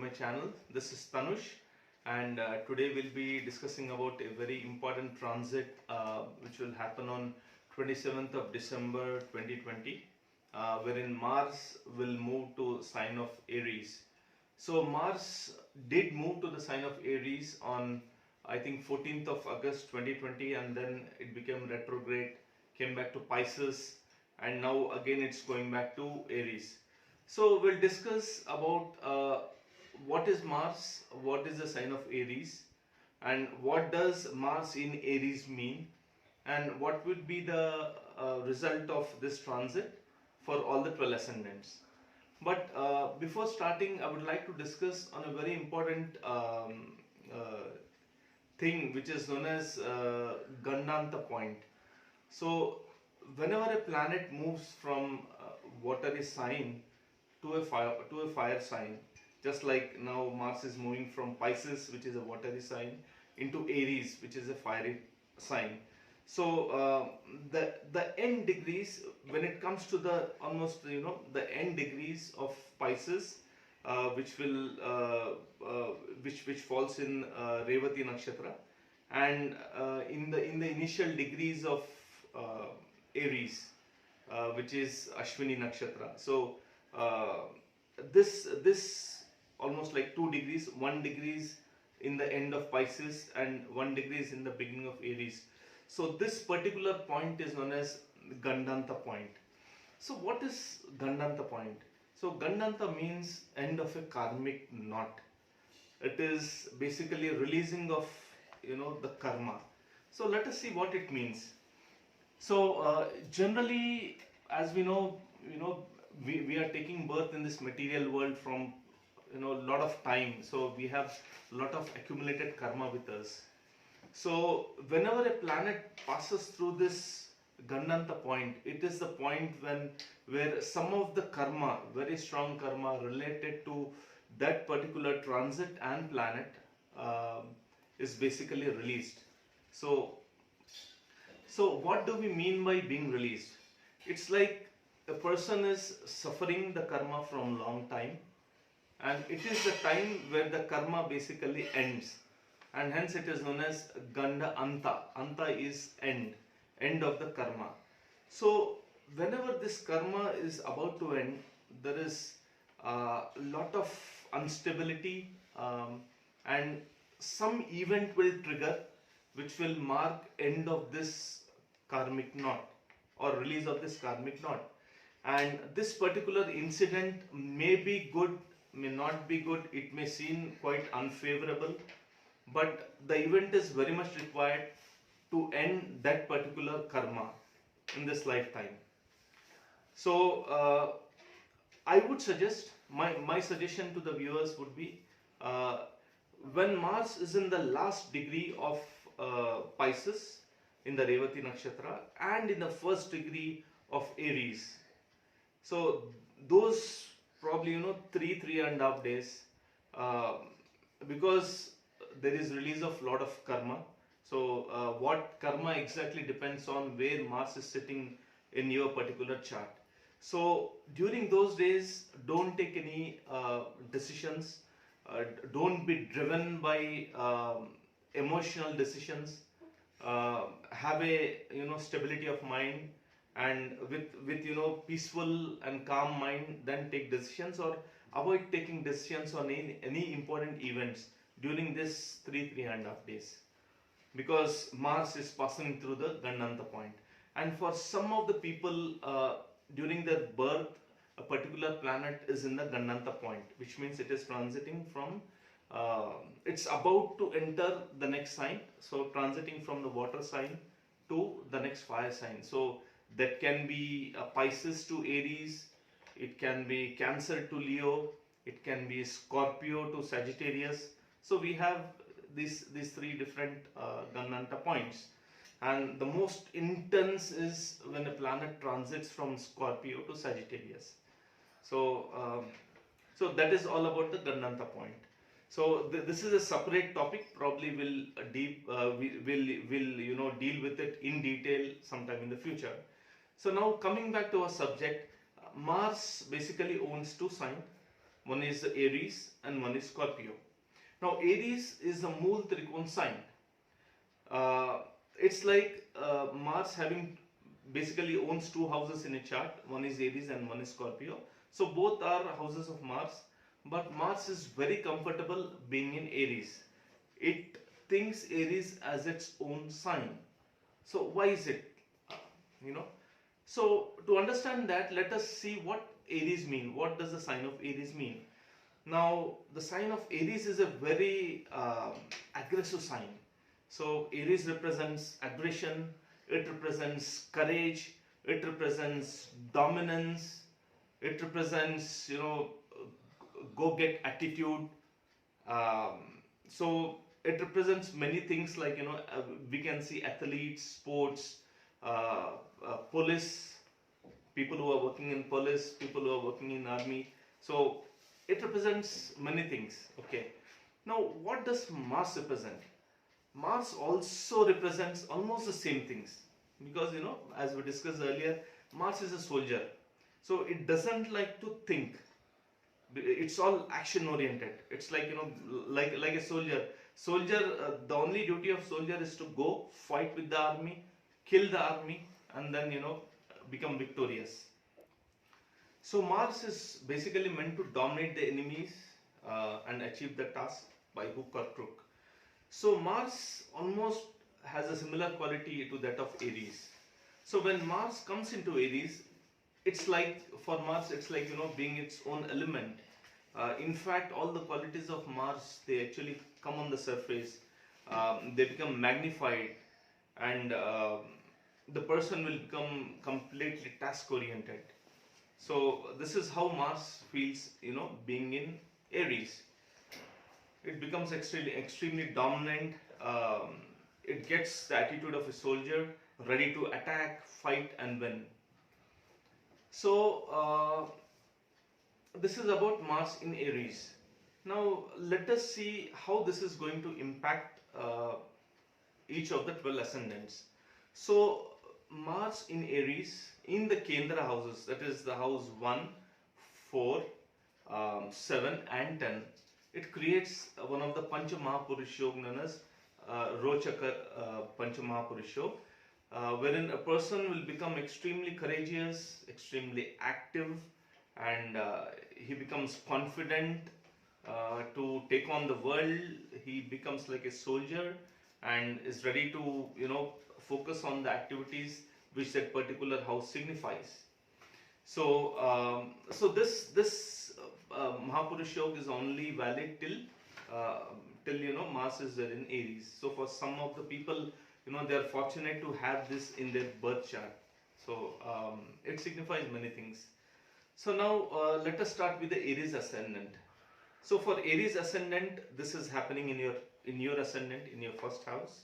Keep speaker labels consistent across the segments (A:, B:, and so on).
A: my channel. This is Tanush, and today we'll be discussing about a very important transit which will happen on 27th of December 2020, wherein Mars will move to sign of Aries. So Mars did move to the sign of Aries on, I think, 14th of August 2020, and then it became retrograde, came back to Pisces, and now again it's going back to Aries. So we'll discuss about what is Mars, what is the sign of Aries, and what does Mars in Aries mean, and what would be the result of this transit for all the 12 ascendants. But before starting, I would like to discuss on a very important thing which is known as Gandanta point. So whenever a planet moves from watery sign to a fire sign, just like now Mars is moving from Pisces, which is a watery sign, into Aries, which is a fiery sign. So the end degrees, when it comes to the almost the end degrees of Pisces, which falls in Revati nakshatra, and in the initial degrees of Aries, which is Ashwini nakshatra. So this almost like 2 degrees, 1 degrees in the end of Pisces and 1 degrees in the beginning of Aries. So this particular point is known as Gandanta point. So what is Gandanta point? So Gandanta means end of a karmic knot. It is basically releasing of the karma. So let us see what it means. So generally, as we know, we are taking birth in this material world from lot of time. So we have a lot of accumulated karma with us. So whenever a planet passes through this Gandanta point, it is the point where some of the karma, very strong karma related to that particular transit and planet is basically released. So what do we mean by being released? It's like a person is suffering the karma from long time, and it is the time where the karma basically ends, and hence it is known as Ganda Anta. Anta is end of the karma. So whenever this karma is about to end, there is a lot of instability, and some event will trigger which will mark end of this karmic knot or release of this karmic knot. And this particular incident may be good, may not be good, it may seem quite unfavorable, but the event is very much required to end that particular karma in this lifetime. So I would suggest, my suggestion to the viewers would be, when Mars is in the last degree of Pisces in the Revati nakshatra and in the first degree of Aries, so those probably 3.5 days, because there is release of lot of karma. So what karma exactly depends on where Mars is sitting in your particular chart. So during those days, don't take any decisions, don't be driven by emotional decisions, have a stability of mind, and with peaceful and calm mind, then take decisions, or avoid taking decisions on any important events during this 3.5 days, because Mars is passing through the Gandanta point. And for some of the people, during their birth, a particular planet is in the Gandanta point, which means it is transiting from it's about to enter the next sign, so transiting from the water sign to the next fire sign. So that can be Pisces to Aries, it can be Cancer to Leo, it can be Scorpio to Sagittarius. So we have these 3 different Gandanta points, and the most intense is when a planet transits from Scorpio to Sagittarius. So so that is all about the Gandanta point. So this is a separate topic. Probably we'll deal with it in detail sometime in the future. So now coming back to our subject, Mars basically owns 2 signs. one is Aries, and one is Scorpio. Now Aries is the Mool Trikon sign. It's like Mars having basically owns two houses in a chart. One is Aries and one is Scorpio. So both are houses of Mars, but Mars is very comfortable being in Aries. It thinks Aries as its own sign. So why is it? You know. So to understand that, let us see what Aries mean. What does the sign of Aries mean? Now the sign of Aries is a very aggressive sign. So Aries represents aggression, it represents courage, it represents dominance, it represents, go get attitude. So it represents many things like, we can see athletes, sports, police, people who are working in police, people who are working in army. So it represents many things. Okay. Now what does Mars represent? Mars also represents almost the same things, because as we discussed earlier, Mars is a soldier, so it doesn't like to think. It's all action oriented. It's like like a soldier. The only duty of soldier is to go fight with the army, kill the army, and then become victorious. So Mars is basically meant to dominate the enemies and achieve the task by hook or crook. So Mars almost has a similar quality to that of Aries. So when Mars comes into Aries, it's like, for Mars, it's like being its own element. In fact, all the qualities of Mars, they actually come on the surface. They become magnified, and the person will become completely task oriented. So this is how Mars feels, being in Aries. It becomes extremely dominant. It gets the attitude of a soldier, ready to attack, fight, and win. So this is about Mars in Aries. Now let us see how this is going to impact each of the 12 ascendants. So Mars in Aries in the Kendra houses, that is the house 1, 4, 7 and 10, it creates one of the Pancha Mahapurush Yoga known as Rochaka Pancha Mahapurush Yoga, wherein a person will become extremely courageous, extremely active, and he becomes confident to take on the world. He becomes like a soldier and is ready to focus on the activities which that particular house signifies. So this Mahapurush Yoga is only valid till Mars is there in Aries. So for some of the people, they are fortunate to have this in their birth chart. So it signifies many things. So now let us start with the Aries Ascendant. So for Aries Ascendant, this is happening in your ascendant, in your first house.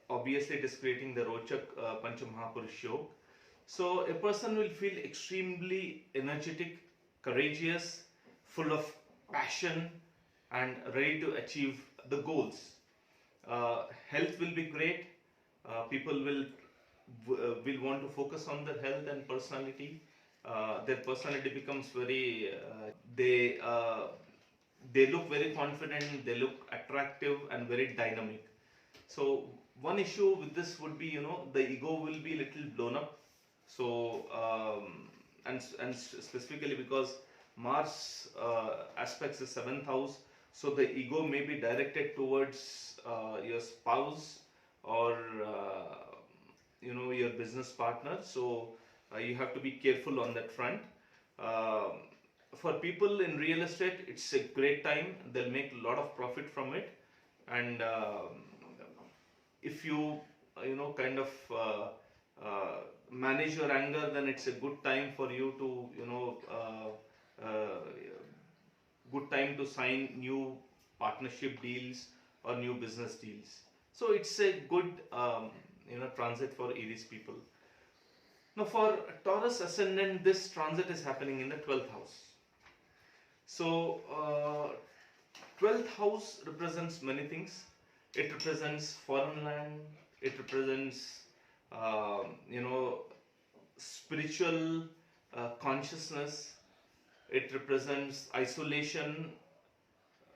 A: Obviously it is creating the Rochak Pancha Mahapurush Yoga. So a person will feel extremely energetic, courageous, full of passion, and ready to achieve the goals. Health will be great. People will want to focus on their health and personality. Their personality becomes very. They look very confident. They look attractive and very dynamic. So one issue with this would be, the ego will be a little blown up. So and specifically because Mars aspects the 7th house, so the ego may be directed towards your spouse or your business partner. So you have to be careful on that front. For people in real estate, it's a great time. They'll make a lot of profit from it, and if you kind of manage your anger, then it's a good time for you to good time to sign new partnership deals or new business deals. So it's a good transit for Aries people. Now for Taurus Ascendant, this transit is happening in the 12th house. So 12th house represents many things. It represents foreign land. It represents spiritual consciousness. it represents isolation,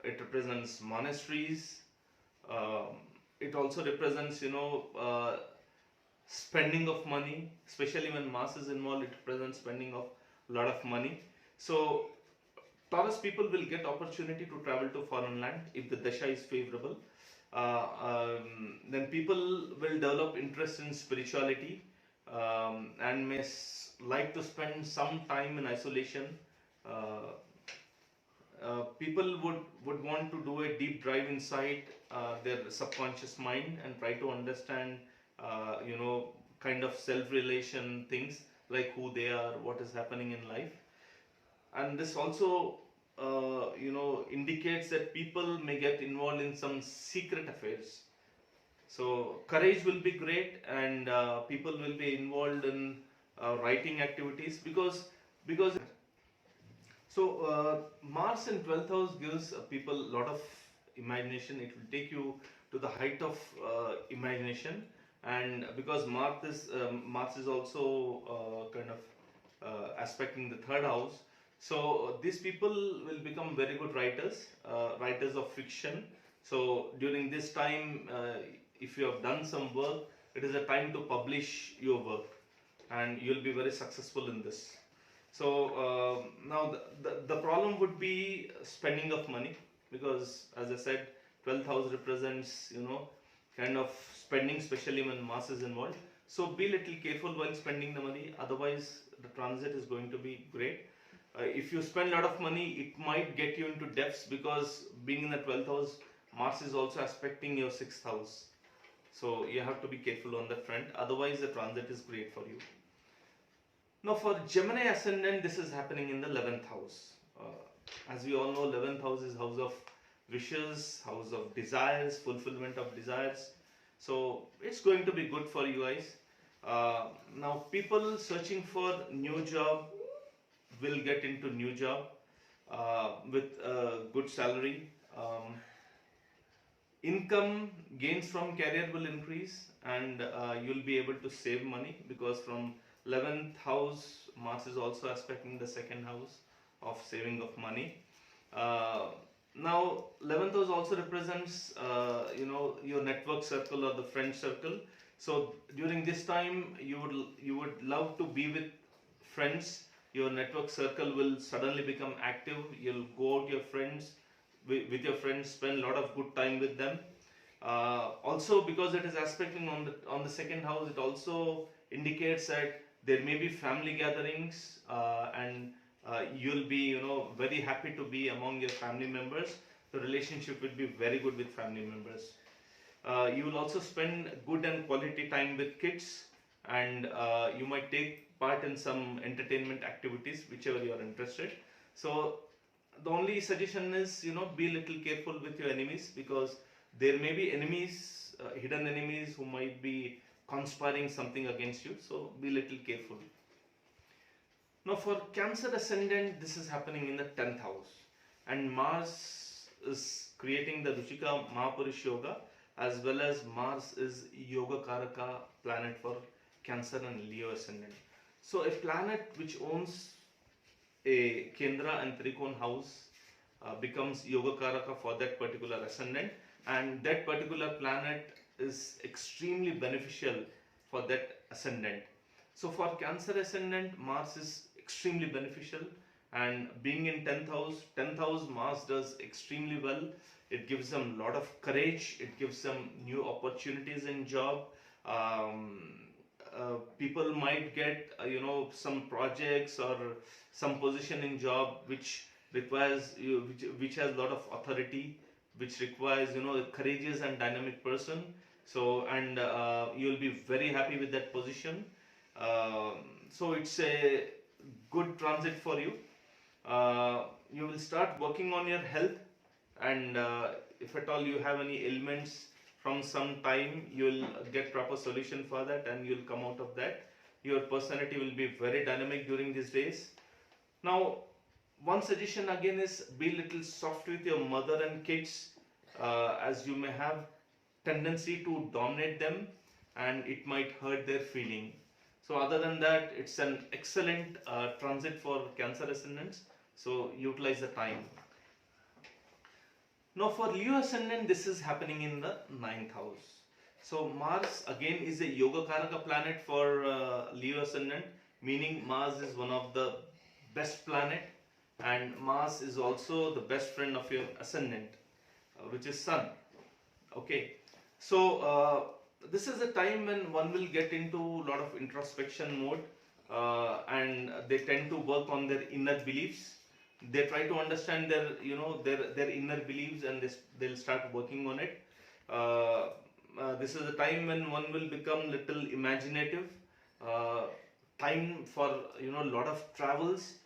A: it represents monasteries, um, it also represents, spending of money, especially when Mars is involved, it represents spending of a lot of money. So Taurus people will get opportunity to travel to foreign land if the dasha is favorable. Then people will develop interest in spirituality, and may like to spend some time in isolation. Uh, People would want to do a deep dive inside their subconscious mind and try to understand, kind of self-relation things, like who they are, what is happening in life. And this also, indicates that people may get involved in some secret affairs. So courage will be great, and people will be involved in writing activities, because so Mars in 12th house gives people a lot of imagination. It will take you to the height of imagination, and because Mars is also kind of aspecting the third house, so these people will become very good writers, writers of fiction. So during this time, if you have done some work, it is a time to publish your work, and you'll be very successful in this. So now the problem would be spending of money, because as I said, 12th house represents, kind of spending, especially when Mars is involved. So be little careful while spending the money, otherwise the transit is going to be great. If you spend a lot of money, it might get you into debts, because being in the 12th house, Mars is also aspecting your 6th house. So you have to be careful on that front, otherwise the transit is great for you. Now for Gemini Ascendant, this is happening in the 11th house. As we all know, 11th house is house of wishes, house of desires, fulfillment of desires. So it's going to be good for you guys. Now people searching for new job will get into new job with a good salary. Income gains from career will increase, and you'll be able to save money, because from 11th house, Mars is also aspecting the 2nd house of saving of money. Now 11th house also represents, your network circle or the friend circle. So during this time, you would love to be with friends. Your network circle will suddenly become active. You'll go out with your friends, spend a lot of good time with them. Also, because it is aspecting on the 2nd house, it also indicates that there may be family gatherings, and you'll be, very happy to be among your family members. The relationship will be very good with family members. You will also spend good and quality time with kids, and you might take part in some entertainment activities, whichever you are interested. So the only suggestion is, be a little careful with your enemies, because there may be enemies, hidden enemies, who might be conspiring something against you. So be a little careful. Now for Cancer Ascendant, this is happening in the 10th house, and Mars is creating the Ruchika Mahapurush Yoga, as well as Mars is Yoga Karaka planet for Cancer and Leo Ascendant. So a planet which owns a Kendra and Trikon house becomes Yoga Karaka for that particular ascendant, and that particular planet is extremely beneficial for that ascendant. So for Cancer Ascendant, Mars is extremely beneficial, and being in 10th house, Mars does extremely well. It gives them a lot of courage, it gives them new opportunities in job. People might get, some projects or some position in job which requires which has a lot of authority, which requires, a courageous and dynamic person. So, and you'll be very happy with that position. So it's a good transit for you. You will start working on your health, and if at all you have any ailments from some time, you will get proper solution for that, and you'll come out of that. Your personality will be very dynamic during these days. Now, one suggestion again is, be little soft with your mother and kids, as you may have tendency to dominate them, and it might hurt their feeling. So other than that, it's an excellent transit for Cancer Ascendants. So utilize the time. Now for Leo Ascendant, this is happening in the 9th house. So Mars again is a Yoga Karaka planet for Leo Ascendant, meaning Mars is one of the best planet, and Mars is also the best friend of your Ascendant, which is Sun. Okay, so this is a time when one will get into a lot of introspection mode, and they tend to work on their inner beliefs. They try to understand their their inner beliefs, and they'll start working on it. This is a time when one will become little imaginative. Time for a lot of travels.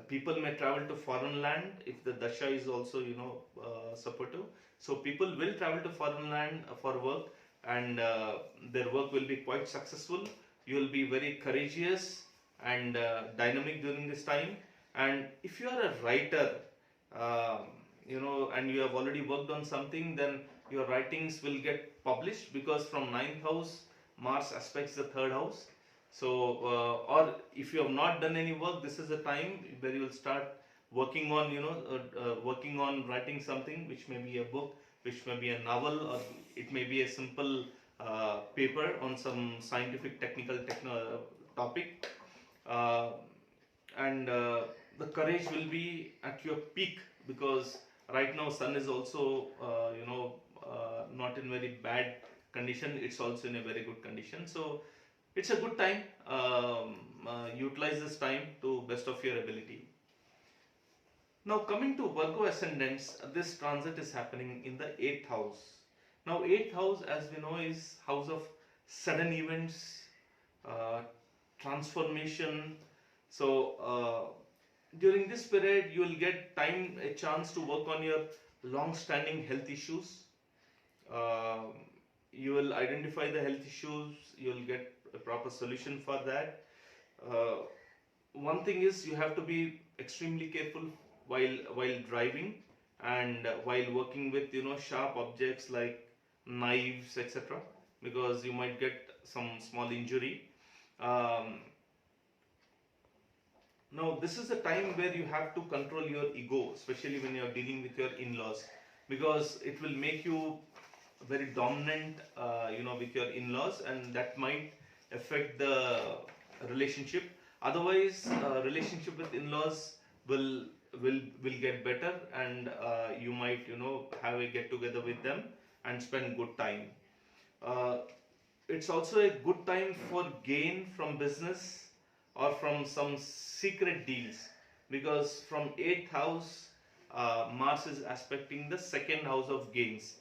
A: People may travel to foreign land if the dasha is also supportive. So people will travel to foreign land for work, and their work will be quite successful. You will be very courageous and dynamic during this time. And if you are a writer, and you have already worked on something, then your writings will get published, because from 9th house Mars aspects the 3rd house. So or if you have not done any work, this is a time where you will start working on working on writing something, which may be a book, which may be a novel, or it may be a simple paper on some scientific technical topic, and the courage will be at your peak, because right now Sun is also not in very bad condition, it's also in a very good condition. So it's a good time. Utilize this time to best of your ability. Now coming to Virgo Ascendants, this transit is happening in the 8th house. Now 8th house, as we know, is house of sudden events, transformation. So during this period you will get a chance to work on your long-standing health issues. You will identify the health issues, you will get a proper solution for that. One thing is, you have to be extremely careful while driving, and while working with sharp objects like knives, etc., because you might get some small injury. Now this is a time where you have to control your ego, especially when you are dealing with your in-laws, because it will make you very dominant with your in-laws, and that might affect the relationship. Otherwise relationship with in-laws will get better, and you might have a get together with them and spend good time. It's also a good time for gain from business or from some secret deals, because from 8th house Mars is aspecting the 2nd house of gains,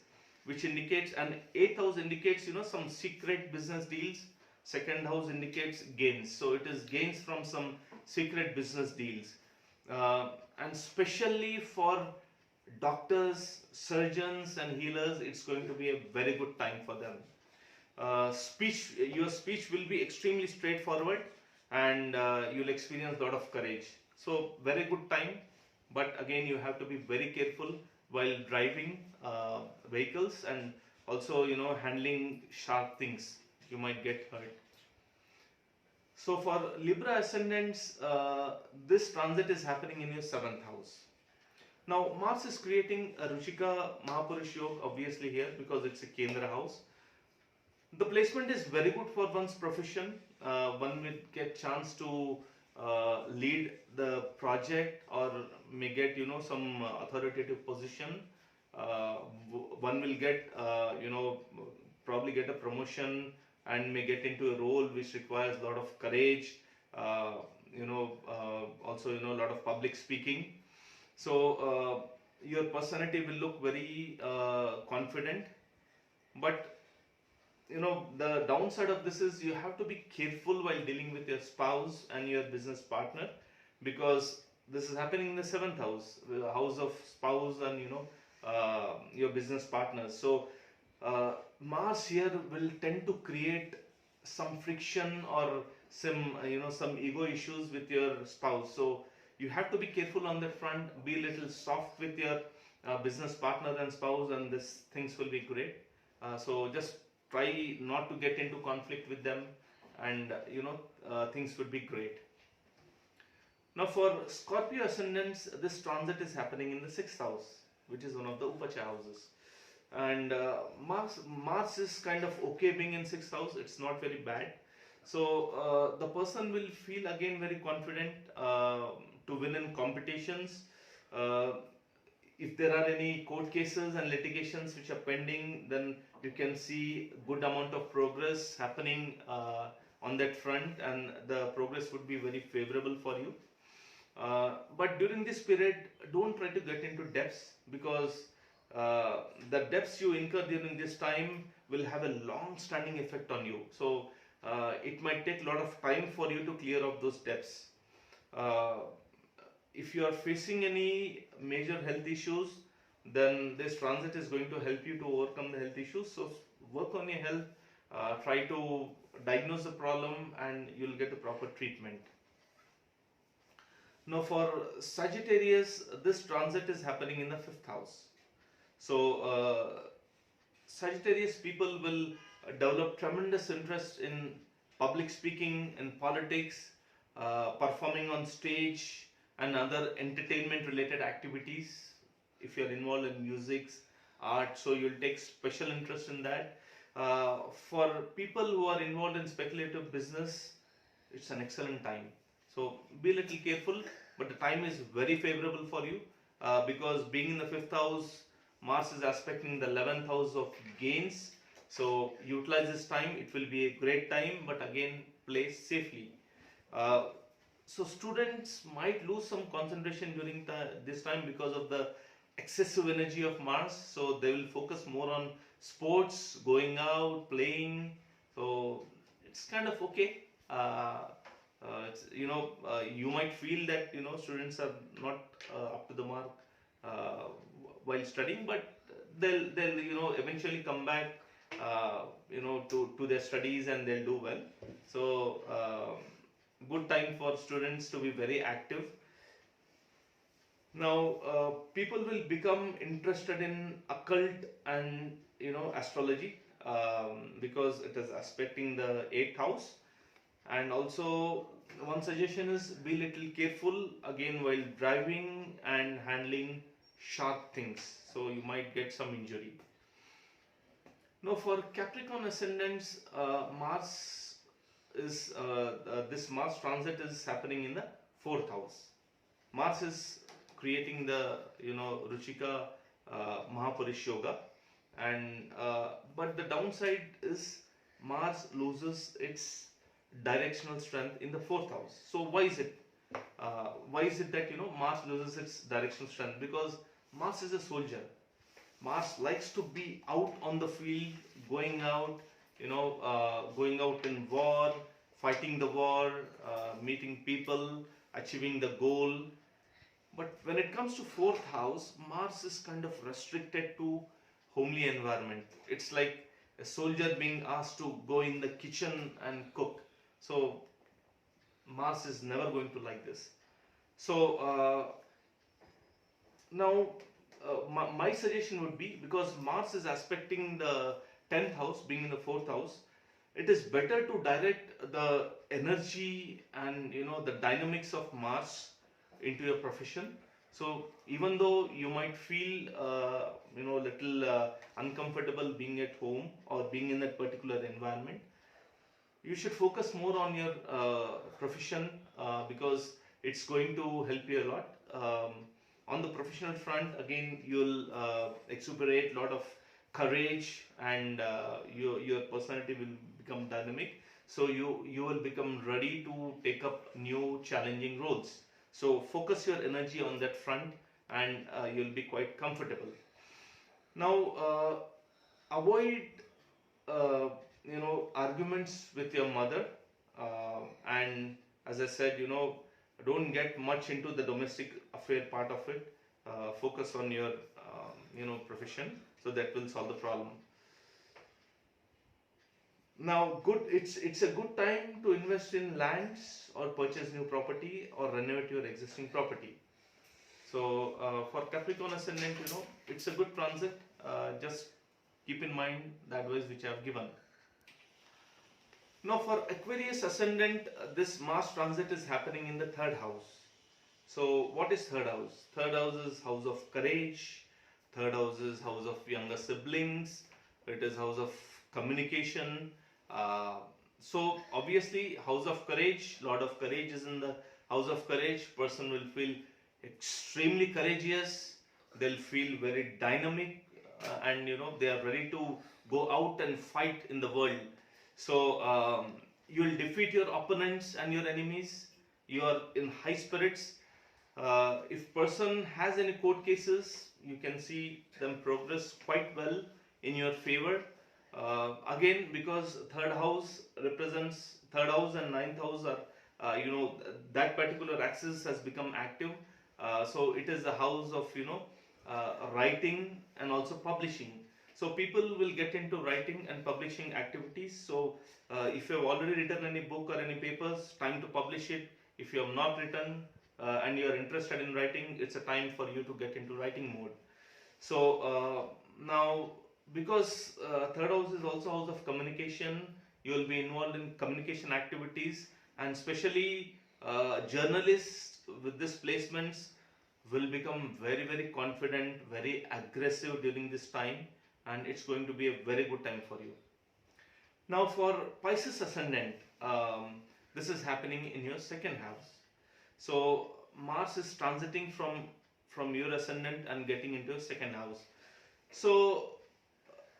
A: which indicates, and 8th house indicates some secret business deals. 2nd house indicates gains, so it is gains from some secret business deals, and especially for doctors, surgeons and healers, it's going to be a very good time for them. Your speech will be extremely straightforward, and you'll experience a lot of courage. So very good time, but again you have to be very careful while driving vehicles, and also handling sharp things, you might get hurt. So for Libra Ascendants, this transit is happening in your 7th house. Now Mars is creating a Ruchika Mahapurush Yoga obviously here, because it's a Kendra house. The placement is very good for one's profession. One will get chance to lead the project, or may get some authoritative position. One will get probably get a promotion, and may get into a role which requires a lot of courage, also a lot of public speaking. So your personality will look very confident, but the downside of this is you have to be careful while dealing with your spouse and your business partner, because this is happening in the 7th house, the house of spouse and your business partners. So Mars here will tend to create some friction or some some ego issues with your spouse. So you have to be careful on that front. Be a little soft with your business partner and spouse, and this things will be great. So just try not to get into conflict with them, and things would be great. Now for Scorpio Ascendants, this transit is happening in the 6th house, which is one of the Upacha houses. And Mars is kind of okay being in 6th house, it's not very bad. So the person will feel again very confident to win in competitions. Uh, if there are any court cases and litigations which are pending, then you can see good amount of progress happening on that front, and the progress would be very favorable for you. But during this period, don't try to get into debts, because the debts you incur during this time will have a long standing effect on you. So it might take a lot of time for you to clear off those debts. Uh, if you are facing any major health issues, then this transit is going to help you to overcome the health issues. So work on your health, try to diagnose the problem, and you'll get the proper treatment. Now for Sagittarius, this transit is happening in the 5th house. So Sagittarius people will develop tremendous interest in public speaking, in politics, performing on stage, and other entertainment related activities. If you are involved in music, art, so you'll take special interest in that. For people who are involved in speculative business, it's an excellent time. So be a little careful, but the time is very favorable for you, because being in the 5th house, Mars is aspecting the 11th house of gains. So utilize this time, it will be a great time, but again, play safely. So students might lose some concentration during this time because of the excessive energy of Mars. So they will focus more on sports, going out, playing. So it's kind of okay. You might feel that students are not up to the mark while studying, but they'll eventually come back to their studies, and they'll do well. So good time for students to be very active. Now people will become interested in occult and astrology, because it is aspecting the 8th house. And also one suggestion is be little careful again while driving and handling sharp things, so you might get some injury. Now for Capricorn Ascendants, this Mars transit is happening in the 4th house. Mars is creating the Ruchika Mahapurish Yoga, and but the downside is Mars loses its directional strength in the 4th house. So why is it? Why is it that Mars loses its directional strength? Because Mars is a soldier. Mars likes to be out on the field, going out, going out in war, fighting the war, meeting people, achieving the goal. But when it comes to 4th house, Mars is kind of restricted to homely environment. It's like a soldier being asked to go in the kitchen and cook. So Mars is never going to like this. So now my suggestion would be, because Mars is aspecting the 10th house, being in the 4th house, it is better to direct the energy and the dynamics of Mars into your profession. So even though you might feel little uncomfortable being at home or being in that particular environment, you should focus more on your profession, because it's going to help you a lot. On the professional front, again, you'll exuberate a lot of courage, and your personality will become dynamic. So you will become ready to take up new challenging roles. So focus your energy on that front, and you'll be quite comfortable. Now avoid arguments with your mother, and as I said, don't get much into the domestic affair part of it. Focus on your profession, so that will solve the problem. Now it's a good time to invest in lands or purchase new property or renovate your existing property. So for Capricorn Ascendant, it's a good transit. Just keep in mind the advice which I have given. Now for Aquarius Ascendant, this Mars transit is happening in the 3rd house. So what is third house? Third house is house of courage. Third house is house of younger siblings. It is house of communication. Uh, so obviously house of courage, Lord of courage is in the house of courage. Person will feel extremely courageous. They'll feel very dynamic, and they are ready to go out and fight in the world. So you'll defeat your opponents and your enemies. You are in high spirits. If person has any court cases, you can see them progress quite well in your favor. Again, because third house and ninth house are, that particular axis has become active. So it is the house of, writing and also publishing. So people will get into writing and publishing activities. So if you have already written any book or any papers, time to publish it. If you have not written and you are interested in writing, it's a time for you to get into writing mode. So now, because third house is also house of communication, you will be involved in communication activities, and especially journalists with these placements will become very, very confident, very aggressive during this time, and it's going to be a very good time for you. Now for Pisces Ascendant, this is happening in your second house. So Mars is transiting from your ascendant and getting into your second house. So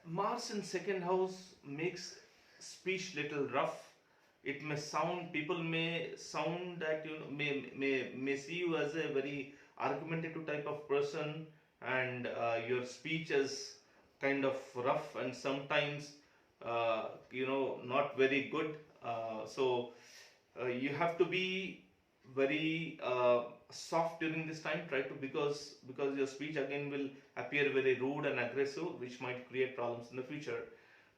A: Mars in second house makes speech little rough. It may sound, people may sound that may see you as a very argumentative type of person, and your speech is kind of rough and sometimes not very good. So you have to be very soft during this time. Try to, because your speech again will appear very rude and aggressive, which might create problems in the future.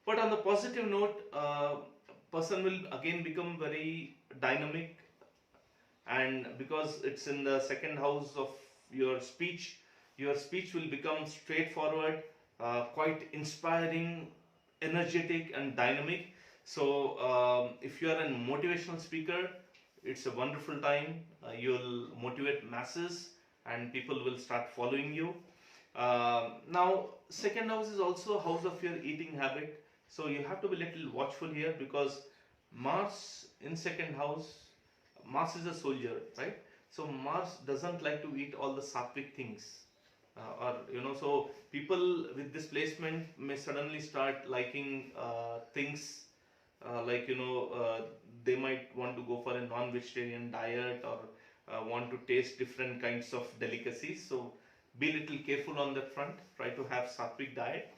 A: But on the positive note, person will again become very dynamic, and because it's in the second house of your speech will become straightforward, quite inspiring, energetic and dynamic. So if you are a motivational speaker, it's a wonderful time. You'll motivate masses and people will start following you. Now second house is also house of your eating habit, so you have to be little watchful here, because Mars in second house, Mars is a soldier, right? So Mars doesn't like to eat all the sattvic things, so people with this placement may suddenly start liking things they might want to go for a non-vegetarian diet, or want to taste different kinds of delicacies. So be little careful on that front. Try to have sattvic diet,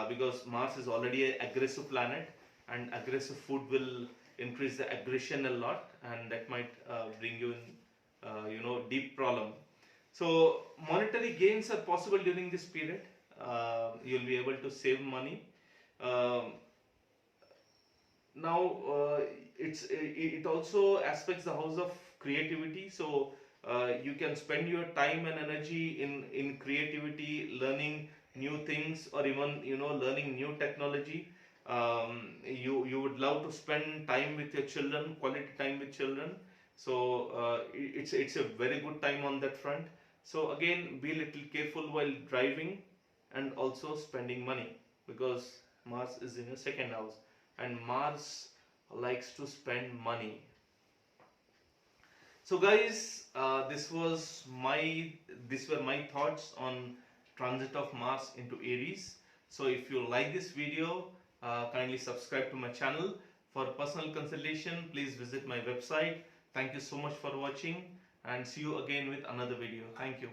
A: because Mars is already an aggressive planet, and aggressive food will increase the aggression a lot, and that might bring you in deep problem. So monetary gains are possible during this period. You'll be able to save money. Now it also aspects the house of creativity. So you can spend your time and energy in creativity, learning new things, or even learning new technology. You would love to spend time with your children, quality time with children. So it's a very good time on that front. So again, be little careful while driving and also spending money, because Mars is in your second house and Mars likes to spend money. So guys, these were my thoughts on transit of Mars into Aries. So if you like this video, kindly subscribe to my channel. For personal consultation, please visit my website. Thank you so much for watching, and see you again with another video. Thank you.